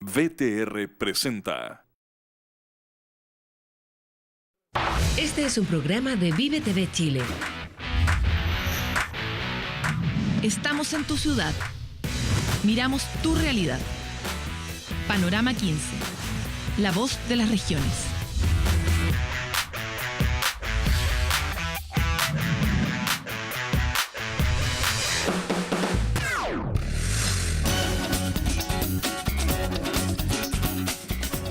VTR presenta. Este es un programa de Vive TV Chile. Estamos en tu ciudad. Miramos tu realidad. Panorama 15. La voz de las regiones.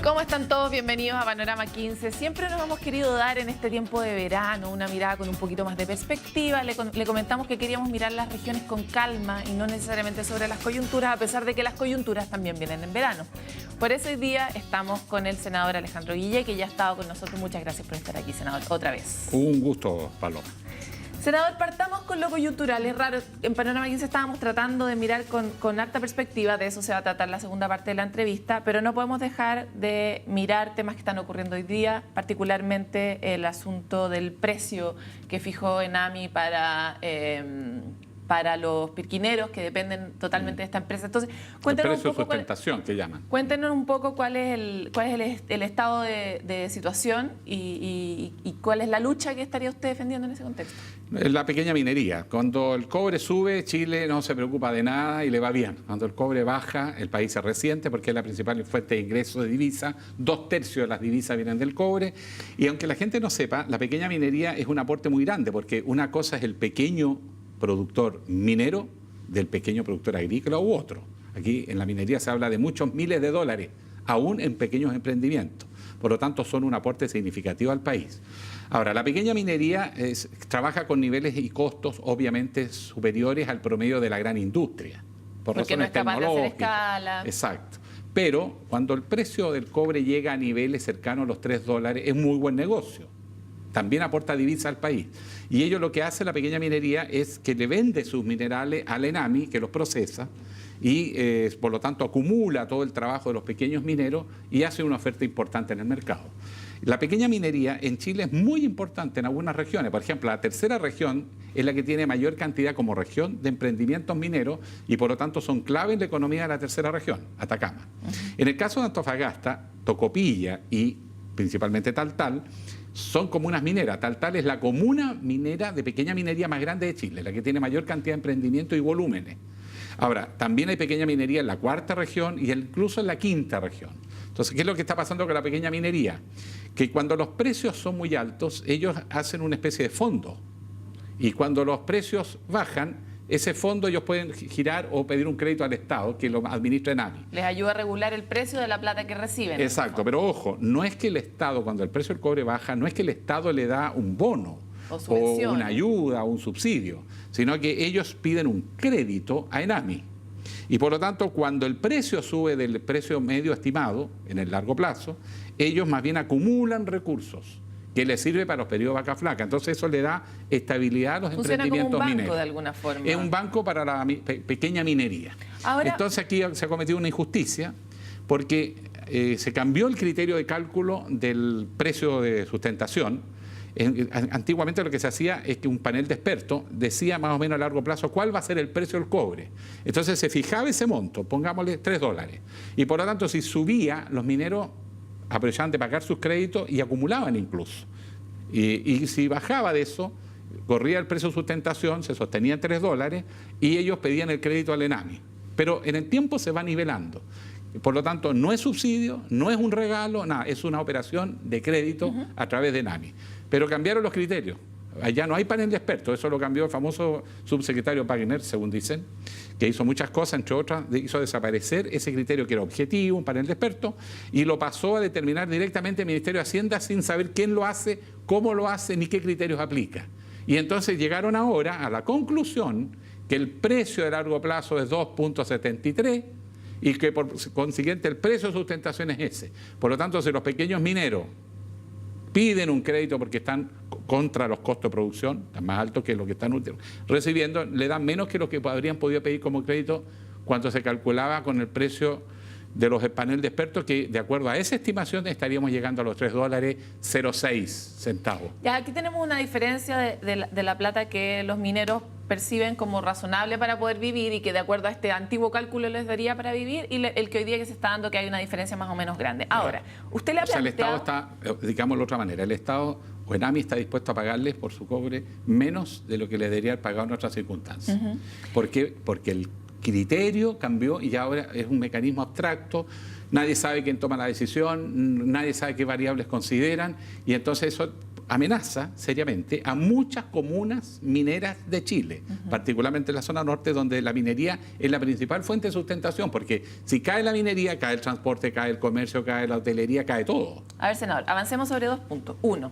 ¿Cómo están todos? Bienvenidos a Panorama 15. Siempre nos hemos querido dar en este tiempo de verano una mirada con un poquito más de perspectiva. Le comentamos que queríamos mirar las regiones con calma y no necesariamente sobre las coyunturas, a pesar de que las coyunturas también vienen en verano. Por eso hoy día estamos con el senador Alejandro Guille, que ya ha estado con nosotros. Muchas gracias por estar aquí, senador, otra vez. Un gusto, Paloma. Senador, partamos con lo coyuntural. Es raro, en Panorama 15 estábamos tratando de mirar con alta perspectiva, de eso se va a tratar la segunda parte de la entrevista, pero no podemos dejar de mirar temas que están ocurriendo hoy día, particularmente el asunto del precio que fijó ENAMI para los pirquineros que dependen totalmente de esta empresa. Entonces, cuéntenos el precio un poco de sustentación que llaman. Cuéntenos un poco cuál es el estado de situación y cuál es la lucha que estaría usted defendiendo en ese contexto. La pequeña minería. Cuando el cobre sube, Chile no se preocupa de nada y le va bien. Cuando el cobre baja, el país se resiente porque es la principal fuente de ingresos de divisa. 2/3 de las divisas vienen del cobre. Y aunque la gente no sepa, la pequeña minería es un aporte muy grande porque una cosa es el pequeño productor minero del pequeño productor agrícola u otro. Aquí en la minería se habla de muchos miles de dólares, aún en pequeños emprendimientos. Por lo tanto, son un aporte significativo al país. Ahora, la pequeña minería trabaja con niveles y costos obviamente superiores al promedio de la gran industria. Porque no es capaz de hacer escala. Exacto. Pero cuando el precio del cobre llega a niveles cercanos a los $3, es muy buen negocio. También aporta divisa al país. Y ello lo que hace la pequeña minería es que le vende sus minerales al ENAMI, que los procesa, y por lo tanto acumula todo el trabajo de los pequeños mineros y hace una oferta importante en el mercado. La pequeña minería en Chile es muy importante en algunas regiones. Por ejemplo, la tercera región es la que tiene mayor cantidad como región de emprendimientos mineros y por lo tanto son clave en la economía de la tercera región, Atacama. En el caso de Antofagasta, Tocopilla y principalmente Taltal, son comunas mineras. Taltal es la comuna minera de pequeña minería más grande de Chile, la que tiene mayor cantidad de emprendimiento y volúmenes. Ahora, también hay pequeña minería en la cuarta región y incluso en la quinta región. Entonces, ¿qué es lo que está pasando con la pequeña minería? Que cuando los precios son muy altos, ellos hacen una especie de fondo. Y cuando los precios bajan, ese fondo ellos pueden girar o pedir un crédito al Estado, que lo administra ENAMI. Les ayuda a regular el precio de la plata que reciben. Exacto, pero ojo, no es que el Estado, cuando el precio del cobre baja, no es que el Estado le da un bono o una ayuda o un subsidio, sino que ellos piden un crédito a ENAMI. Y por lo tanto, cuando el precio sube del precio medio estimado, en el largo plazo, ellos más bien acumulan recursos que les sirve para los periodos de vaca flaca. Entonces eso le da estabilidad a los emprendimientos mineros. Funciona como un banco de alguna forma. Es un banco para la pequeña minería. Ahora, entonces aquí se ha cometido una injusticia porque se cambió el criterio de cálculo del precio de sustentación. Antiguamente lo que se hacía es que un panel de expertos decía más o menos a largo plazo cuál va a ser el precio del cobre. Entonces se fijaba ese monto, pongámosle $3. Y por lo tanto si subía, los mineros aprovechaban de pagar sus créditos y acumulaban incluso. Y si bajaba de eso, corría el precio de sustentación, se sostenía en $3 y ellos pedían el crédito al ENAMI. Pero en el tiempo se va nivelando. Por lo tanto, no es subsidio, no es un regalo, nada, es una operación de crédito a través de ENAMI. Pero cambiaron los criterios. Allá no hay panel de expertos, eso lo cambió el famoso subsecretario Wagner, según dicen, que hizo muchas cosas, entre otras, hizo desaparecer ese criterio que era objetivo, un panel de expertos, y lo pasó a determinar directamente el Ministerio de Hacienda sin saber quién lo hace, cómo lo hace, ni qué criterios aplica. Y entonces llegaron ahora a la conclusión que el precio de largo plazo es 2.73 y que por consiguiente el precio de sustentación es ese. Por lo tanto, si los pequeños mineros piden un crédito porque están contra los costos de producción, están más altos que lo que están recibiendo, le dan menos que lo que habrían podido pedir como crédito cuando se calculaba con el precio de los paneles de expertos que, de acuerdo a esa estimación, estaríamos llegando a los $3.06. Ya, aquí tenemos una diferencia de la plata que los mineros perciben como razonable para poder vivir y que de acuerdo a este antiguo cálculo les daría para vivir, y el que hoy día que se está dando, que hay una diferencia más o menos grande. Ahora, usted le ha planteado... O sea, el Estado está, digámoslo de otra manera, el Estado o ENAMI está dispuesto a pagarles por su cobre menos de lo que le debería haber pagado en otras circunstancias. ¿Por qué? Porque el criterio cambió y ya ahora es un mecanismo abstracto, nadie sabe quién toma la decisión, nadie sabe qué variables consideran, y entonces eso amenaza seriamente a muchas comunas mineras de Chile, particularmente en la zona norte, donde la minería es la principal fuente de sustentación, porque si cae la minería, cae el transporte, cae el comercio, cae la hotelería, cae todo. A ver, senador, avancemos sobre 2 puntos. Uno,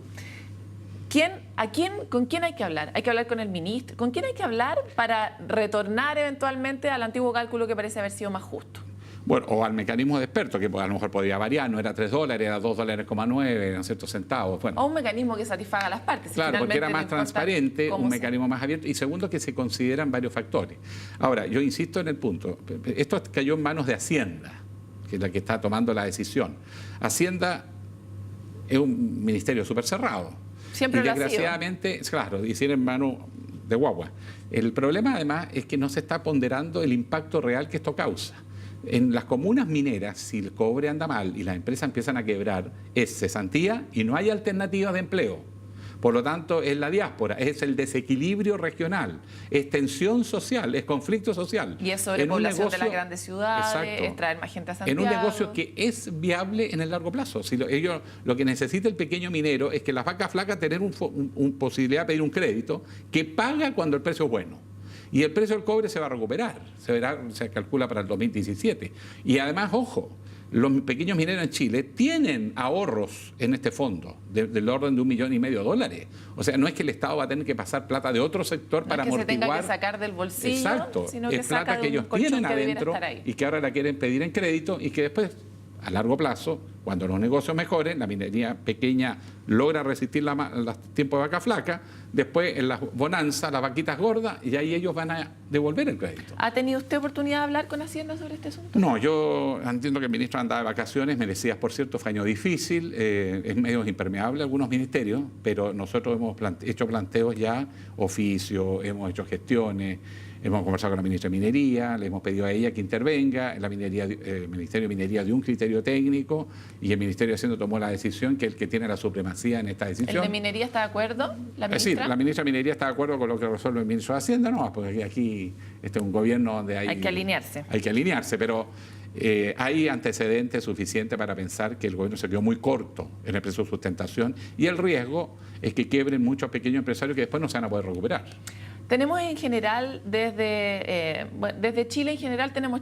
¿con quién hay que hablar? ¿Hay que hablar con el ministro? ¿Con quién hay que hablar para retornar eventualmente al antiguo cálculo que parece haber sido más justo? Bueno, o al mecanismo de expertos, que a lo mejor podría variar, no era $3, era $2.9, eran ciertos centavos. Bueno. O un mecanismo que satisfaga a las partes. Claro, porque era más transparente, un mecanismo más abierto, y segundo, que se consideran varios factores. Ahora, yo insisto en el punto, esto cayó en manos de Hacienda, que es la que está tomando la decisión. Hacienda es un ministerio súper cerrado. Siempre y desgraciadamente, claro, hicieron en mano de guagua. El problema además es que no se está ponderando el impacto real que esto causa. En las comunas mineras, si el cobre anda mal y las empresas empiezan a quebrar, es cesantía y no hay alternativas de empleo. Por lo tanto, es la diáspora, es el desequilibrio regional, es tensión social, es conflicto social. Y es sobrepoblación de las grandes ciudades, exacto, es traer más gente a Santiago. En un negocio que es viable en el largo plazo. Si lo que necesita el pequeño minero es que las vacas flacas tener una posibilidad de pedir un crédito que paga cuando el precio es bueno. Y el precio del cobre se va a recuperar, se calcula para el 2017. Y además, ojo, los pequeños mineros en Chile tienen ahorros en este fondo del orden de $1,5 millones. O sea, no es que el Estado va a tener que pasar plata de otro sector para amortiguar. No es que se tenga que sacar del bolsillo, exacto, sino que es plata que ellos tienen adentro y que ahora la quieren pedir en crédito y que después, a largo plazo, cuando los negocios mejoren, la minería pequeña logra resistir los tiempos de vaca flaca, después en las bonanzas, las vaquitas gordas, y ahí ellos van a devolver el crédito. ¿Ha tenido usted oportunidad de hablar con Hacienda sobre este asunto? No, yo entiendo que el ministro andaba de vacaciones, me decías, por cierto, fue año difícil, es medio impermeable algunos ministerios, pero nosotros hemos hecho planteos ya, oficio, hemos hecho gestiones, hemos conversado con la ministra de Minería, le hemos pedido a ella que intervenga, el Ministerio de Minería dio un criterio técnico y el Ministerio de Hacienda tomó la decisión, que es el que tiene la supremacía en esta decisión. ¿El de Minería está de acuerdo? ¿La ministra? Sí, la ministra de Minería está de acuerdo con lo que resuelve el ministro de Hacienda, no, porque aquí este es un gobierno donde hay que alinearse. Hay que alinearse, pero hay antecedentes suficientes para pensar que el gobierno se quedó muy corto en el precio de sustentación y el riesgo es que quiebren muchos pequeños empresarios que después no se van a poder recuperar. Tenemos en general, desde Chile en general tenemos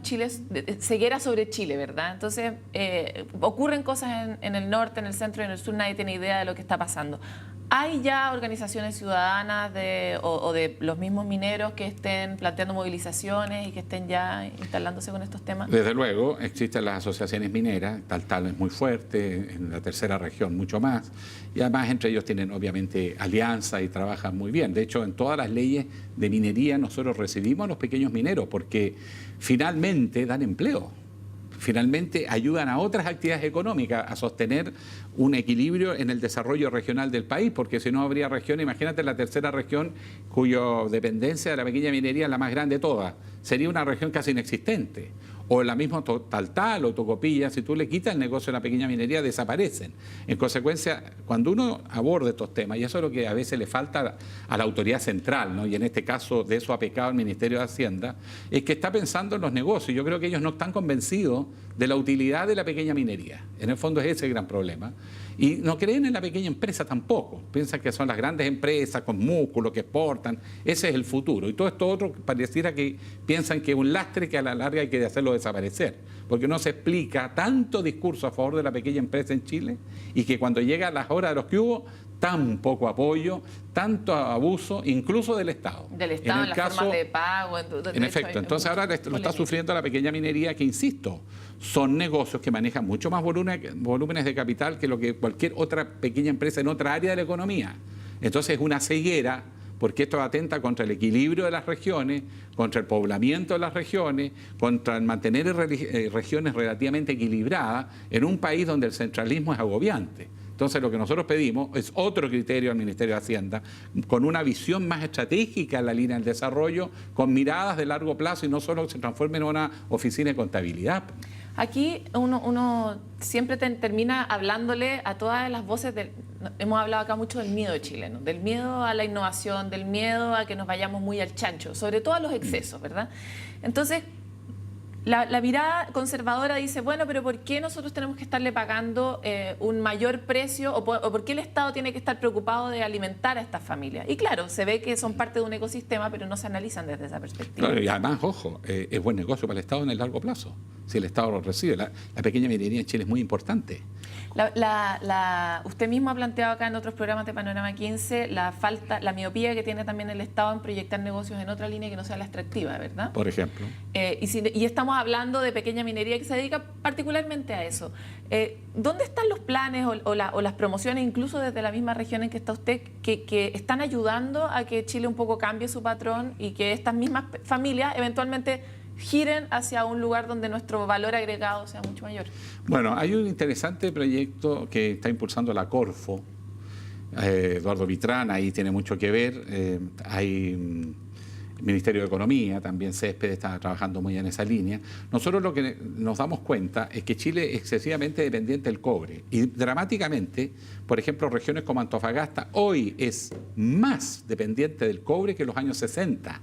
ceguera sobre Chile, ¿verdad? Entonces ocurren cosas en el norte, en el centro y en el sur, nadie tiene idea de lo que está pasando. ¿Hay ya organizaciones ciudadanas o de los mismos mineros que estén planteando movilizaciones y que estén ya instalándose con estos temas? Desde luego, existen las asociaciones mineras, Taltal es muy fuerte, en la tercera región mucho más, y además entre ellos tienen obviamente alianzas y trabajan muy bien. De hecho, en todas las leyes de minería nosotros recibimos a los pequeños mineros porque finalmente dan empleo. Finalmente ayudan a otras actividades económicas a sostener un equilibrio en el desarrollo regional del país, porque si no habría región, imagínate la tercera región cuya dependencia de la pequeña minería es la más grande de todas, sería una región casi inexistente. O la misma Taltal o Tocopilla, si tú le quitas el negocio de la pequeña minería, desaparecen. En consecuencia, cuando uno aborda estos temas, y eso es lo que a veces le falta a la autoridad central, ¿no? Y en este caso de eso ha pecado el Ministerio de Hacienda, es que está pensando en los negocios. Yo creo que ellos no están convencidos de la utilidad de la pequeña minería. En el fondo es ese el gran problema. Y no creen en la pequeña empresa tampoco. Piensan que son las grandes empresas con músculo, que exportan. Ese es el futuro. Y todo esto otro pareciera que piensan que es un lastre que a la larga hay que hacerlo desaparecer. Porque no se explica tanto discurso a favor de la pequeña empresa en Chile y que cuando llega a las horas de los que hubo, tan poco apoyo, tanto abuso, incluso del Estado. Del Estado, en las formas de pago. En efecto, entonces ahora lo está sufriendo la pequeña minería que, insisto, son negocios que manejan mucho más volúmenes de capital que lo que cualquier otra pequeña empresa en otra área de la economía. Entonces es una ceguera porque esto atenta contra el equilibrio de las regiones, contra el poblamiento de las regiones, contra el mantener regiones relativamente equilibradas en un país donde el centralismo es agobiante. Entonces lo que nosotros pedimos es otro criterio al Ministerio de Hacienda, con una visión más estratégica en la línea del desarrollo, con miradas de largo plazo y no solo que se transforme en una oficina de contabilidad. Aquí uno siempre termina hablándole a todas las voces, hemos hablado acá mucho del miedo chileno, del miedo a la innovación, del miedo a que nos vayamos muy al chancho, sobre todo a los excesos, ¿verdad? Entonces, la mirada conservadora dice, bueno, pero ¿por qué nosotros tenemos que estarle pagando un mayor precio o por qué el Estado tiene que estar preocupado de alimentar a estas familias? Y claro, se ve que son parte de un ecosistema, pero no se analizan desde esa perspectiva. Claro, y además, ojo, es buen negocio para el Estado en el largo plazo, si el Estado lo recibe. La pequeña minería en Chile es muy importante. Usted mismo ha planteado acá en otros programas de Panorama 15 la miopía que tiene también el Estado en proyectar negocios en otra línea que no sea la extractiva, ¿verdad? Por ejemplo. Y estamos hablando de pequeña minería que se dedica particularmente a eso. ¿Dónde están los planes o las promociones, incluso desde la misma región en que está usted, que están ayudando a que Chile un poco cambie su patrón y que estas mismas familias eventualmente giren hacia un lugar donde nuestro valor agregado sea mucho mayor? Bueno, hay un interesante proyecto que está impulsando la Corfo, Eduardo Vitrana, ahí tiene mucho que ver, hay Ministerio de Economía, también Césped está trabajando muy en esa línea. Nosotros lo que nos damos cuenta es que Chile es excesivamente dependiente del cobre y dramáticamente, por ejemplo, regiones como Antofagasta hoy es más dependiente del cobre que en los años 60.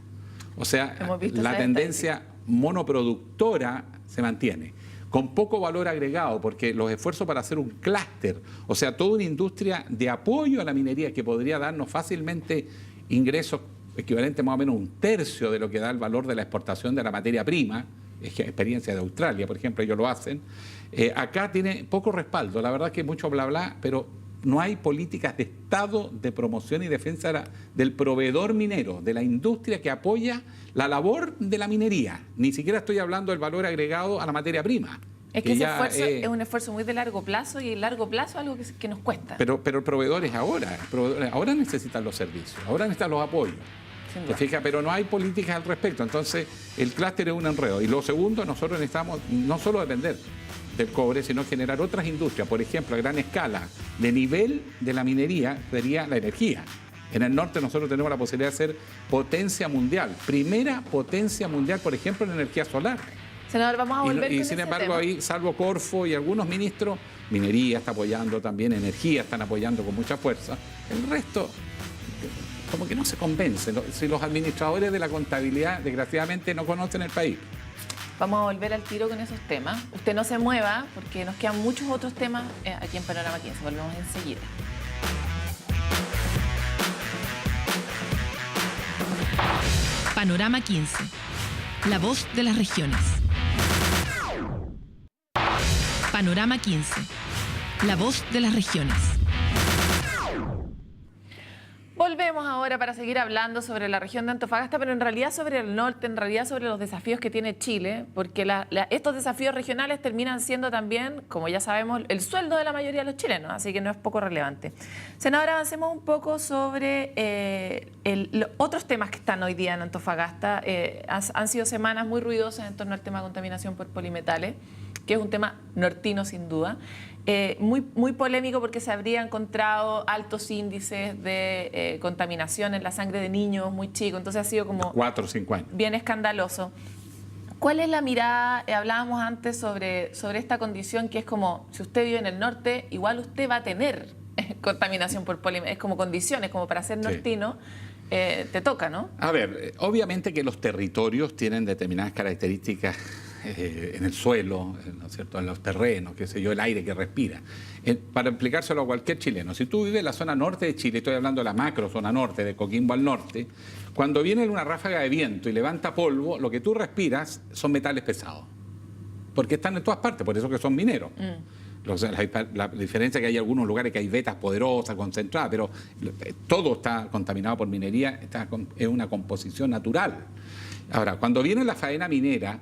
O sea, la tendencia monoproductora se mantiene, con poco valor agregado, porque los esfuerzos para hacer un clúster, o sea, toda una industria de apoyo a la minería que podría darnos fácilmente ingresos equivalentes más o menos a 1/3 de lo que da el valor de la exportación de la materia prima, es que experiencia de Australia, por ejemplo, ellos lo hacen, acá tiene poco respaldo, la verdad es que mucho bla bla, pero no hay políticas de Estado de promoción y defensa del proveedor minero, de la industria que apoya la labor de la minería. Ni siquiera estoy hablando del valor agregado a la materia prima. Es que ese esfuerzo es un esfuerzo muy de largo plazo y el largo plazo es algo que nos cuesta. Pero el proveedor es ahora. Ahora necesitan los servicios, ahora necesitan los apoyos. ¿Te fijas? Pero no hay políticas al respecto. Entonces, el clúster es un enredo. Y lo segundo, nosotros necesitamos no solo depender del cobre, sino generar otras industrias, por ejemplo, a gran escala, de nivel de la minería, sería la energía. En el norte nosotros tenemos la posibilidad de ser potencia mundial, primera potencia mundial, por ejemplo, en energía solar. Senador, vamos a volver y sin embargo, ahí, salvo Corfo y algunos ministros, minería está apoyando también, energía están apoyando con mucha fuerza. El resto, como que no se convence. Si los administradores de la contabilidad, desgraciadamente, no conocen el país. Vamos a volver al tiro con esos temas. Usted no se mueva porque nos quedan muchos otros temas aquí en Panorama 15. Volvemos enseguida. Panorama 15. La voz de las regiones. Panorama 15. La voz de las regiones. Volvemos ahora para seguir hablando sobre la región de Antofagasta, pero en realidad sobre el norte, en realidad sobre los desafíos que tiene Chile, porque estos desafíos regionales terminan siendo también, como ya sabemos, el sueldo de la mayoría de los chilenos, así que no es poco relevante. Senadora, avancemos un poco sobre otros temas que están hoy día en Antofagasta. Han sido semanas muy ruidosas en torno al tema de contaminación por polimetales, que es un tema nortino sin duda. Muy polémico porque se habría encontrado altos índices de contaminación en la sangre de niños muy chicos, entonces ha sido como 4 o 5 años. Bien escandaloso. ¿Cuál es la mirada? Hablábamos antes sobre esta condición que es como, si usted vive en el norte, igual usted va a tener contaminación por polimetales, es como condiciones, como para ser nortino. Te toca, ¿no? A ver, obviamente que los territorios tienen determinadas características en el suelo, ¿no es cierto?, en los terrenos, qué sé yo, el aire que respira. Para explicárselo a cualquier chileno, si tú vives en la zona norte de Chile, estoy hablando de la macro zona norte, de Coquimbo al norte, cuando viene una ráfaga de viento y levanta polvo, lo que tú respiras son metales pesados, porque están en todas partes, por eso que son mineros. La diferencia es que hay algunos lugares que hay vetas poderosas, concentradas, pero todo está contaminado por minería, es una composición natural. Ahora, cuando viene la faena minera,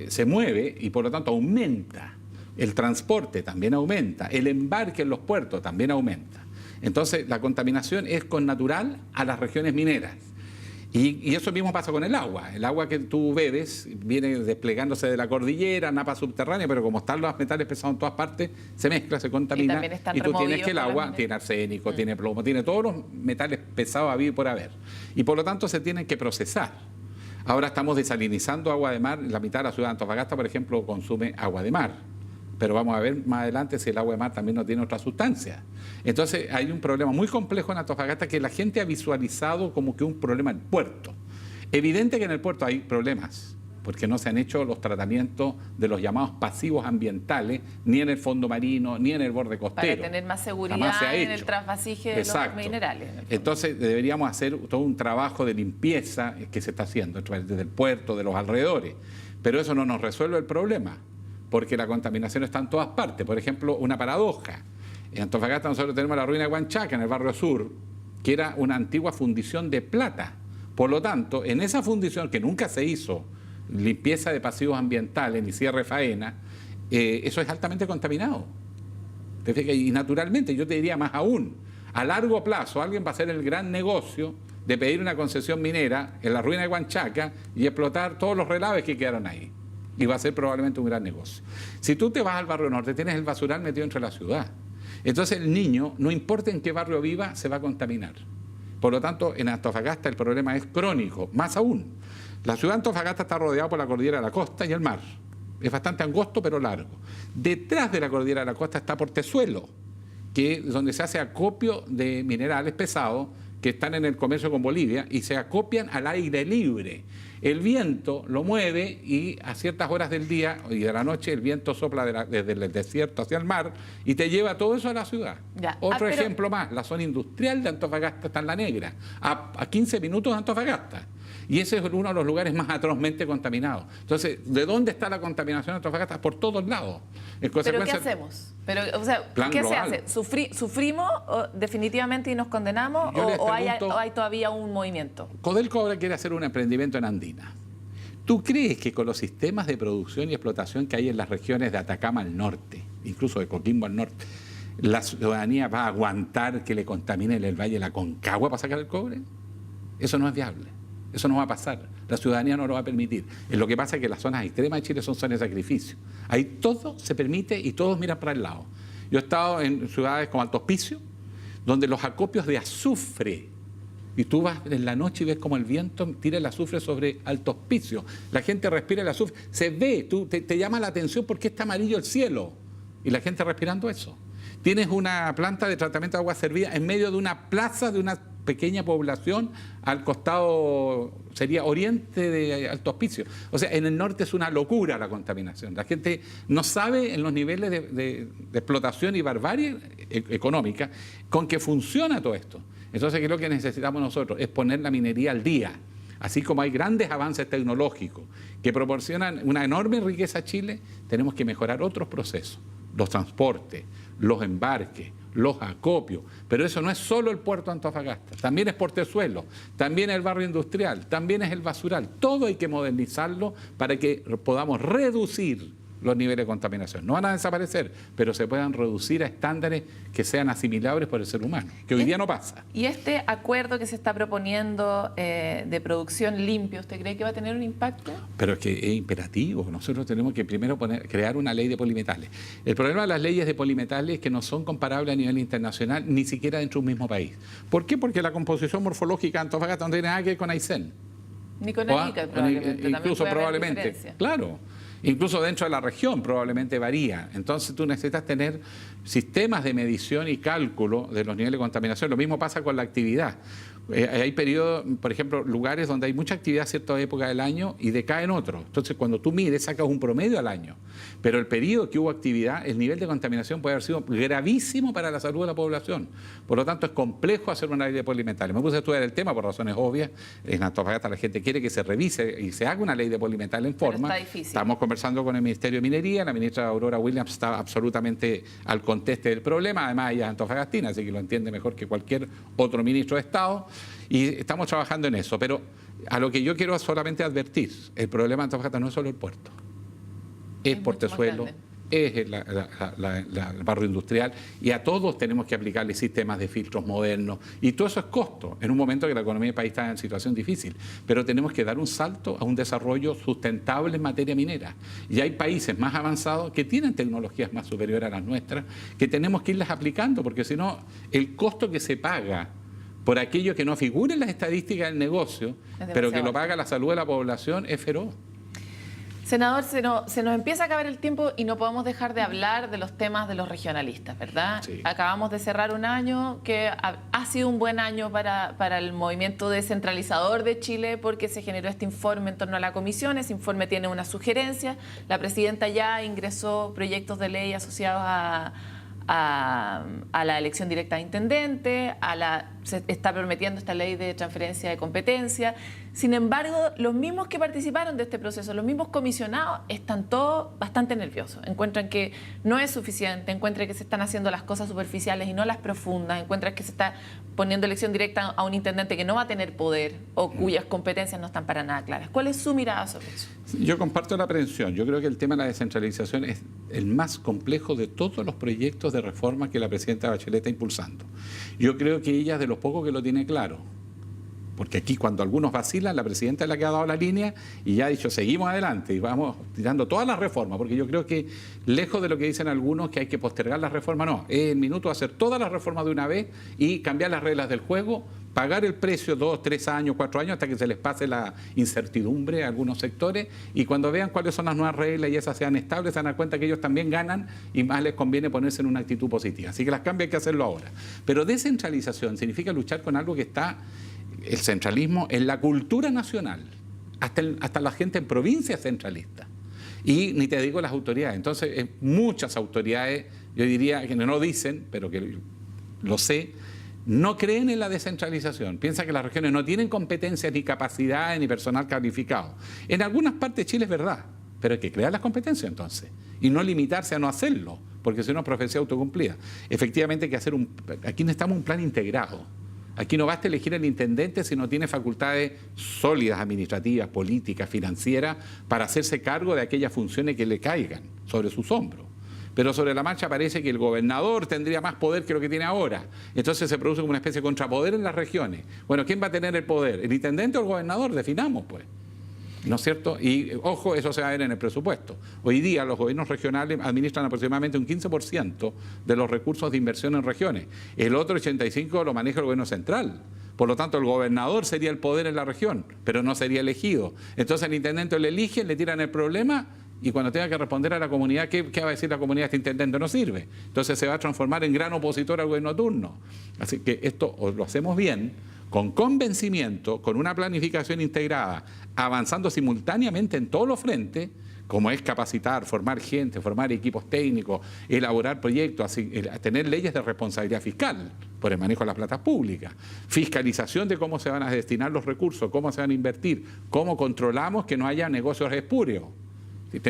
se mueve y por lo tanto aumenta. El transporte también aumenta, el embarque en los puertos también aumenta. Entonces, la contaminación es connatural a las regiones mineras. Y eso mismo pasa con el agua. El agua que tú bebes viene desplegándose de la cordillera, napa subterránea, pero como están los metales pesados en todas partes, se mezcla, se contamina. Y tú tienes que el agua tiene arsénico, tiene plomo, tiene todos los metales pesados a vivir por haber. Y por lo tanto se tienen que procesar. Ahora estamos desalinizando agua de mar. La mitad de la ciudad de Antofagasta, por ejemplo, consume agua de mar. Pero vamos a ver más adelante si el agua de mar también no tiene otra sustancia. Entonces hay un problema muy complejo en Antofagasta que la gente ha visualizado como que un problema en el puerto. Evidente que en el puerto hay problemas, porque no se han hecho los tratamientos de los llamados pasivos ambientales, ni en el fondo marino, ni en el borde costero. Para tener más seguridad en el trasvasije de los minerales. Entonces deberíamos hacer todo un trabajo de limpieza que se está haciendo desde el puerto, de los alrededores. Pero eso no nos resuelve el problema, porque la contaminación está en todas partes. Por ejemplo, una paradoja. En Antofagasta nosotros tenemos la ruina de Huanchaca, en el barrio sur, que era una antigua fundición de plata. Por lo tanto, en esa fundición, que nunca se hizo limpieza de pasivos ambientales ni cierre de faena, eso es altamente contaminado. Y naturalmente, yo te diría más aún, a largo plazo alguien va a hacer el gran negocio de pedir una concesión minera en la ruina de Huanchaca y explotar todos los relaves que quedaron ahí. Y va a ser probablemente un gran negocio. Si tú te vas al barrio norte, tienes el basural metido entre la ciudad. Entonces el niño, no importa en qué barrio viva, se va a contaminar. Por lo tanto, en Antofagasta el problema es crónico. Más aún, la ciudad de Antofagasta está rodeada por la cordillera de la costa y el mar. Es bastante angosto, pero largo. Detrás de la cordillera de la costa está Portezuelo, que es donde se hace acopio de minerales pesados que están en el comercio con Bolivia y se acopian al aire libre. El viento lo mueve y a ciertas horas del día y de la noche el viento sopla desde el desierto hacia el mar y te lleva todo eso a la ciudad. Otro ejemplo más, la zona industrial de Antofagasta está en La Negra, a 15 minutos de Antofagasta. Y ese es uno de los lugares más atrozmente contaminados. Entonces, ¿de dónde está la contaminación de Antofagasta? Por todos lados. ¿Pero qué hacemos? ¿Qué se hace? ¿Sufrimos definitivamente y nos condenamos o hay todavía un movimiento? Codelco ahora quiere hacer un emprendimiento en Andina. ¿Tú crees que con los sistemas de producción y explotación que hay en las regiones de Atacama al norte, incluso de Coquimbo al norte, la ciudadanía va a aguantar que le contaminen el Valle de la Concagua para sacar el cobre? Eso no es viable. Eso no va a pasar. La ciudadanía no lo va a permitir. Lo que pasa es que las zonas extremas de Chile son zonas de sacrificio. Ahí todo se permite y todos miran para el lado. Yo he estado en ciudades como Alto Hospicio, donde los acopios de azufre, y tú vas en la noche y ves como el viento tira el azufre sobre Alto Hospicio. La gente respira el azufre. Se ve, te llama la atención porque está amarillo el cielo. Y la gente respirando eso. Tienes una planta de tratamiento de agua servida en medio de una plaza de una pequeña población al costado, sería oriente de Alto Hospicio. O sea, en el norte es una locura la contaminación. La gente no sabe en los niveles de explotación y barbarie económica con que funciona todo esto. Entonces, ¿qué es lo que necesitamos nosotros? Es poner la minería al día. Así como hay grandes avances tecnológicos que proporcionan una enorme riqueza a Chile, tenemos que mejorar otros procesos. Los transportes, los embarques, los acopios. Pero eso no es solo el puerto de Antofagasta, también es Portezuelo, también es el barrio industrial, también es el basural. Todo hay que modernizarlo para que podamos reducir los niveles de contaminación. No van a desaparecer, pero se puedan reducir a estándares que sean asimilables por el ser humano, que hoy día no pasa. ¿Y este acuerdo que se está proponiendo de producción limpia, usted cree que va a tener un impacto? Pero es que es imperativo. Nosotros tenemos que primero crear una ley de polimetales. El problema de las leyes de polimetales es que no son comparables a nivel internacional, ni siquiera dentro de un mismo país. ¿Por qué? Porque la composición morfológica de Antofagasta no tiene nada que ver con Aysén. Ni con Arica, probablemente. Incluso probablemente. Claro. Incluso dentro de la región probablemente varía. Entonces tú necesitas tener sistemas de medición y cálculo de los niveles de contaminación. Lo mismo pasa con la actividad. Hay periodos, por ejemplo, lugares donde hay mucha actividad a cierta época del año y decae en otro. Entonces cuando tú mides sacas un promedio al año. Pero el periodo que hubo actividad, el nivel de contaminación puede haber sido gravísimo para la salud de la población. Por lo tanto es complejo hacer una ley de polimetales. Me puse a estudiar el tema por razones obvias. En Antofagasta la gente quiere que se revise y se haga una ley de polimetales en forma. Pero está difícil. Estamos conversando con el Ministerio de Minería, la ministra Aurora Williams está absolutamente al conteste del problema, además ella es antofagastina, así que lo entiende mejor que cualquier otro ministro de Estado, y estamos trabajando en eso, pero a lo que yo quiero solamente advertir, el problema de Antofagasta no es solo el puerto, es Portezuelo, es el barrio industrial, y a todos tenemos que aplicarle sistemas de filtros modernos, y todo eso es costo, en un momento que la economía del país está en situación difícil, pero tenemos que dar un salto a un desarrollo sustentable en materia minera. Y hay países más avanzados que tienen tecnologías más superiores a las nuestras, que tenemos que irlas aplicando, porque si no, el costo que se paga por aquello que no figura en las estadísticas del negocio, pero que lo paga la salud de la población, es feroz. Senador, se nos empieza a acabar el tiempo y no podemos dejar de hablar de los temas de los regionalistas, ¿verdad? Sí. Acabamos de cerrar un año que ha sido un buen año para el movimiento descentralizador de Chile, porque se generó este informe en torno a la comisión. Ese informe tiene una sugerencia. La presidenta ya ingresó proyectos de ley asociados a la elección directa de intendente, se está prometiendo esta ley de transferencia de competencia. Sin embargo, los mismos que participaron de este proceso, los mismos comisionados, están todos bastante nerviosos. Encuentran que no es suficiente, encuentran que se están haciendo las cosas superficiales y no las profundas, encuentran que se está poniendo elección directa a un intendente que no va a tener poder o cuyas competencias no están para nada claras. ¿Cuál es su mirada sobre eso? Yo comparto la aprehensión. Yo creo que el tema de la descentralización es el más complejo de todos los proyectos de reforma que la presidenta Bachelet está impulsando. Yo creo que ella es de los pocos que lo tiene claro. Porque aquí cuando algunos vacilan, la presidenta es la que ha dado la línea y ya ha dicho, seguimos adelante y vamos tirando todas las reformas, porque yo creo que lejos de lo que dicen algunos que hay que postergar las reformas, no, es el minuto de hacer todas las reformas de una vez y cambiar las reglas del juego, pagar el precio 2, 3 años, 4 años, hasta que se les pase la incertidumbre a algunos sectores, y cuando vean cuáles son las nuevas reglas y esas sean estables, se dan cuenta que ellos también ganan y más les conviene ponerse en una actitud positiva. Así que las cambios hay que hacerlo ahora. Pero descentralización significa luchar con algo que está... El centralismo en la cultura nacional, hasta la gente en provincias centralistas. Y ni te digo las autoridades. Entonces, muchas autoridades, yo diría que no dicen, pero que lo sé, no creen en la descentralización. Piensan que las regiones no tienen competencias ni capacidades ni personal calificado. En algunas partes de Chile es verdad, pero hay que crear las competencias entonces y no limitarse a no hacerlo, porque si no es profecía autocumplida. Efectivamente hay que hacer aquí necesitamos un plan integrado. Aquí no basta elegir al intendente si no tiene facultades sólidas, administrativas, políticas, financieras, para hacerse cargo de aquellas funciones que le caigan sobre sus hombros. Pero sobre la marcha parece que el gobernador tendría más poder que lo que tiene ahora. Entonces se produce como una especie de contrapoder en las regiones. Bueno, ¿quién va a tener el poder? ¿El intendente o el gobernador? Definamos, pues. ¿No es cierto? Y, ojo, eso se va a ver en el presupuesto. Hoy día los gobiernos regionales administran aproximadamente un 15% de los recursos de inversión en regiones. El otro 85% lo maneja el gobierno central. Por lo tanto, el gobernador sería el poder en la región, pero no sería elegido. Entonces, el intendente le eligen, le tiran el problema y cuando tenga que responder a la comunidad, ¿qué va a decir la comunidad? Este intendente no sirve. Entonces, se va a transformar en gran opositor al gobierno turno. Así que esto o lo hacemos bien, con convencimiento, con una planificación integrada, avanzando simultáneamente en todos los frentes, como es capacitar, formar gente, formar equipos técnicos, elaborar proyectos, tener leyes de responsabilidad fiscal por el manejo de las platas públicas, fiscalización de cómo se van a destinar los recursos, cómo se van a invertir, cómo controlamos que no haya negocios espurios.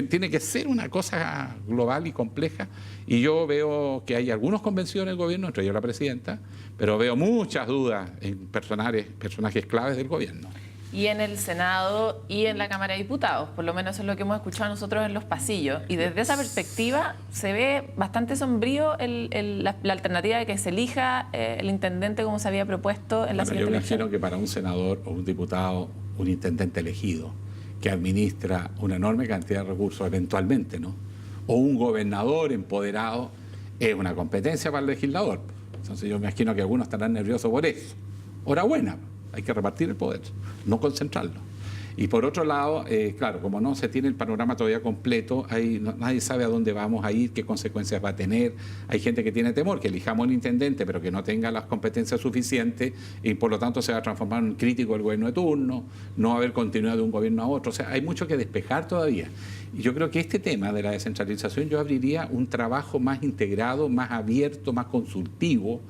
Tiene que ser una cosa global y compleja, y yo veo que hay algunos convencidos en el gobierno, entre ellos la presidenta, pero veo muchas dudas en personajes claves del gobierno. Y en el Senado y en la Cámara de Diputados, por lo menos eso es lo que hemos escuchado nosotros en los pasillos, y desde esa perspectiva se ve bastante sombrío la alternativa de que se elija el intendente como se había propuesto en la siguiente elección. Yo imagino que para un senador o un diputado, un intendente elegido, que administra una enorme cantidad de recursos eventualmente, ¿no? O un gobernador empoderado, es una competencia para el legislador. Entonces yo imagino que algunos estarán nerviosos por eso. Enhorabuena, hay que repartir el poder, no concentrarlo. Y por otro lado, claro, como no se tiene el panorama todavía completo, nadie sabe a dónde vamos a ir, qué consecuencias va a tener. Hay gente que tiene temor, que elijamos un intendente, pero que no tenga las competencias suficientes y por lo tanto se va a transformar en un crítico del gobierno de turno, no va a haber continuidad de un gobierno a otro. O sea, hay mucho que despejar todavía. Y yo creo que este tema de la descentralización yo abriría un trabajo más integrado, más abierto, más consultivo,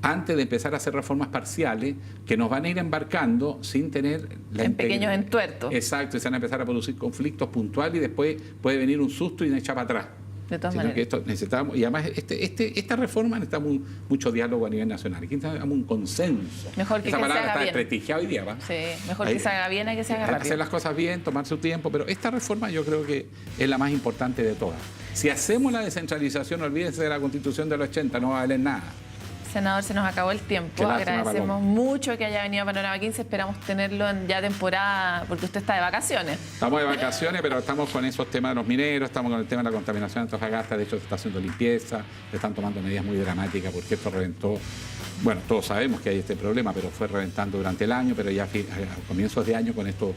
antes de empezar a hacer reformas parciales que nos van a ir embarcando sin tener... en pequeños entuertos. Exacto, y se van a empezar a producir conflictos puntuales y después puede venir un susto y una echa para atrás. De todas sino maneras. que esto necesitamos, y además esta reforma necesitamos mucho diálogo a nivel nacional. Aquí necesitamos un consenso. Mejor que esa se palabra haga está bien. desprestigiada hoy día, ¿va? Sí, mejor que se haga bien a que se haga rápido. Hacer las cosas bien, tomar su tiempo, pero esta reforma yo creo que es la más importante de todas. Si hacemos la descentralización, olvídense de la Constitución del 80, no va a valer nada. Senador, se nos acabó el tiempo. Qué lástima, Agradecemos Paloma. mucho que haya venido a Panorama 15. Esperamos tenerlo en ya temporada, porque usted está de vacaciones. Estamos de vacaciones, pero estamos con esos temas de los mineros, estamos con el tema de la contaminación de Antofagasta. De hecho, se está haciendo limpieza, se están tomando medidas muy dramáticas porque esto reventó. Bueno, todos sabemos que hay este problema, pero fue reventando durante el año, pero ya a comienzos de año con estos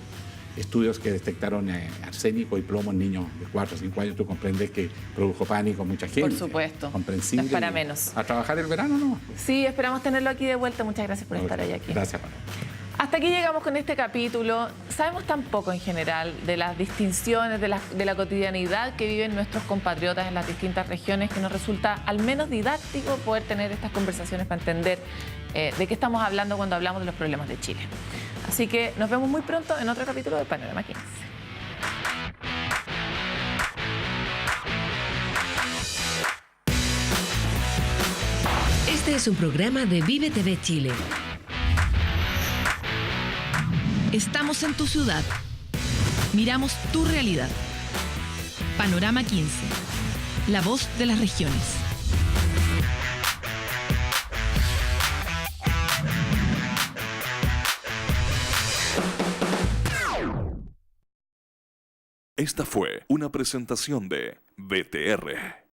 estudios que detectaron arsénico y plomo en niños de 4 o 5 años, tú comprendes que produjo pánico a mucha gente. Por supuesto. Comprensible. No es para menos. A trabajar el verano, ¿no? Sí, esperamos tenerlo aquí de vuelta. Muchas gracias por estar hoy aquí. Gracias, Pablo. Hasta aquí llegamos con este capítulo. Sabemos tan poco en general de las distinciones, de la cotidianidad que viven nuestros compatriotas en las distintas regiones, que nos resulta al menos didáctico poder tener estas conversaciones para entender de qué estamos hablando cuando hablamos de los problemas de Chile. Así que nos vemos muy pronto en otro capítulo de Panorama 15. Este es un programa de Vive TV Chile. Estamos en tu ciudad. Miramos tu realidad. Panorama 15. La voz de las regiones. Esta fue una presentación de BTR.